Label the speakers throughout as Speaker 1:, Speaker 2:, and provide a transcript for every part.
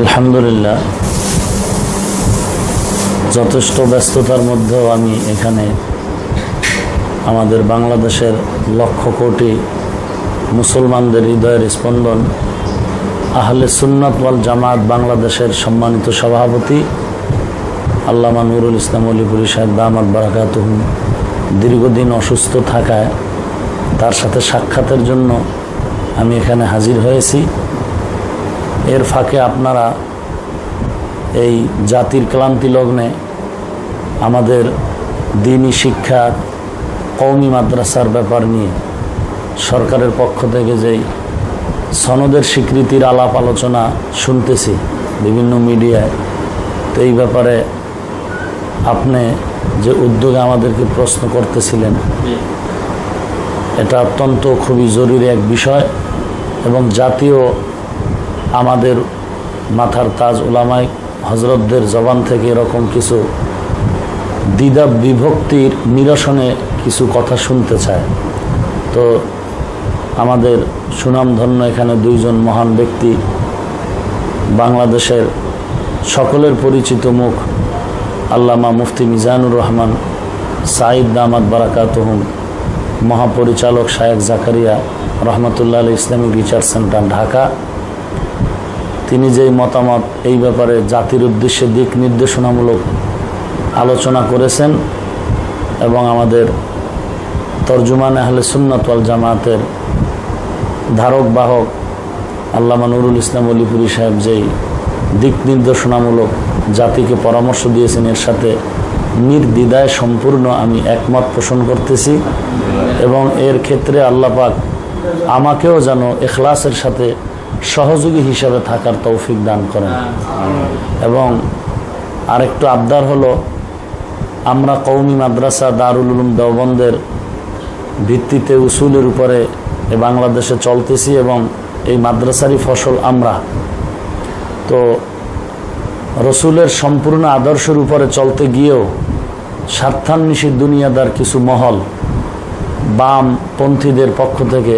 Speaker 1: আলহামদুলিল্লাহ, যথেষ্ট ব্যস্ততার মধ্যেও আমি এখানে আমাদের বাংলাদেশের লক্ষ কোটি মুসলমানদের হৃদয়ের স্পন্দন আহলে সুন্নাত ওয়াল জামাত বাংলাদেশের সম্মানিত সভাপতি আল্লামা নুরুল ইসলাম অলিপুরি সাহেব দামাত বারাকাতুহুম দীর্ঘদিন অসুস্থ থাকায় তার সাথে সাক্ষাতের জন্য আমি এখানে হাজির হয়েছি। এর ফাঁকে আপনারা এই জাতির ক্লান্তি লগ্নে আমাদের দ্বীনি শিক্ষা কওমি মাদ্রাসার ব্যাপার নিয়ে সরকারের পক্ষ থেকে যেই সনদের স্বীকৃতির আলাপ আলোচনা শুনতেছি বিভিন্ন মিডিয়ায়, তো এই ব্যাপারে আপনি যে উদ্যোগে আমাদেরকে প্রশ্ন করতেছিলেন, এটা অত্যন্ত খুবই জরুরি এক বিষয় এবং জাতীয় আমাদের মাথার তাজ উলামায়ে হজরতদের জবান থেকে এরকম কিছু দ্বিধা বিভক্তির নিরসনে কিছু কথা শুনতে চায়। তো আমাদের সুনামধন্য এখানে দুইজন মহান ব্যক্তি, বাংলাদেশের সকলের পরিচিত মুখ আল্লামা মুফতি মিজানুর রহমান সাঈদ দামাত বারাকাতুহুম, মহাপরিচালক শায়েখ জাকারিয়া রহমতুল্লাহ আলাইহি ইসলামিক রিসার্চ সেন্টার ঢাকা, তিনি যেই মতামত এই ব্যাপারে জাতির উদ্দেশ্যে দিক নির্দেশনামূলক আলোচনা করেছেন এবং আমাদের তরজুমান আহলে সুন্নাত ওয়াল জামাতের ধারক বাহক আল্লামা নুরুল ইসলাম অলিপুরি সাহেব যেই দিক নির্দেশনামূলক জাতিকে পরামর্শ দিয়েছেন, এর সাথে নির্দ্বিধায় সম্পূর্ণ আমি একমত পোষণ করতেছি এবং এর ক্ষেত্রে আল্লাহ পাক আমাকেও যেন ইখলাসের সাথে সহযোগী হিসাবে থাকার তৌফিক দান করেন। এবং আরেকটু আবদার হলো, আমরা কওমি মাদ্রাসা দারুল উলুম দেওবন্দের ভিত্তিতে উসুলের উপরে বাংলাদেশে চলতেছি এবং এই মাদ্রাসারই ফসল আমরা। তো রসুলের সম্পূর্ণ আদর্শের উপরে চলতে গিয়েও স্বার্থান্বেষী দুনিয়াদার কিছু মহল বামপন্থীদের পক্ষ থেকে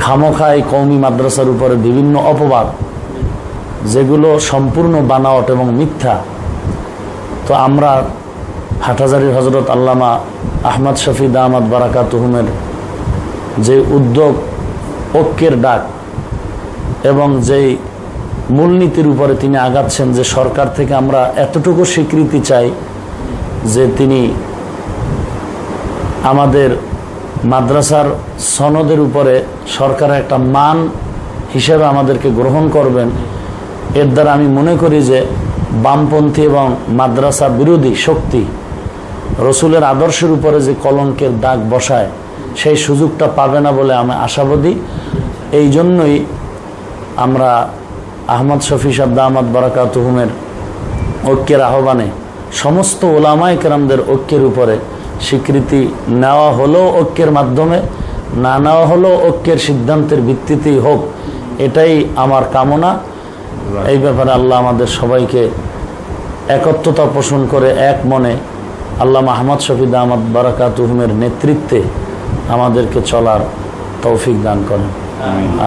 Speaker 1: খামোখায় কওমি মাদ্রাসার উপরে বিভিন্ন অপবাদ, যেগুলো সম্পূর্ণ বানাওয়াট এবং মিথ্যা। তো আমরা হাটহাজারীর হজরত আল্লামা আহমদ শফি দামাত বারাকাতুহুমের যে উদ্যোগ, ঐক্যের ডাক এবং যেই মূলনীতির উপরে তিনি আগাচ্ছেন, যে সরকার থেকে আমরা এতটুকু স্বীকৃতি চাই যে তিনি আমাদের মাদ্রাসার সনদের উপরে সরকারের একটা মান হিসেবে আমাদেরকে গ্রহণ করবেন। এর দ্বারা আমি মনে করি যে বামপন্থী এবং মাদ্রাসা বিরোধী শক্তি রসুলের আদর্শের উপরে যে কলঙ্কের দাগ বসায়, সেই সুযোগটা পাবে না বলে আমি আশাবাদী। এই জন্যই আমরা আহমদ শফি সাহেব দামাত বারাকাতুহুমের ঐক্যের আহ্বানে সমস্ত ওলামায়ে কেরামদের ঐক্যের উপরে স্বীকৃতি নেওয়া হলেও ঐক্যের মাধ্যমে, না নেওয়া হলেও ঐক্যের সিদ্ধান্তের ভিত্তিতেই হোক, এটাই আমার কামনা। এই ব্যাপারে আল্লাহ আমাদের সবাইকে একত্রতা পোষণ করে এক মনে আল্লামা আহমদ শফি দামাত বারাকাতুহুমের নেতৃত্বে আমাদেরকে চলার তৌফিক দান করেন।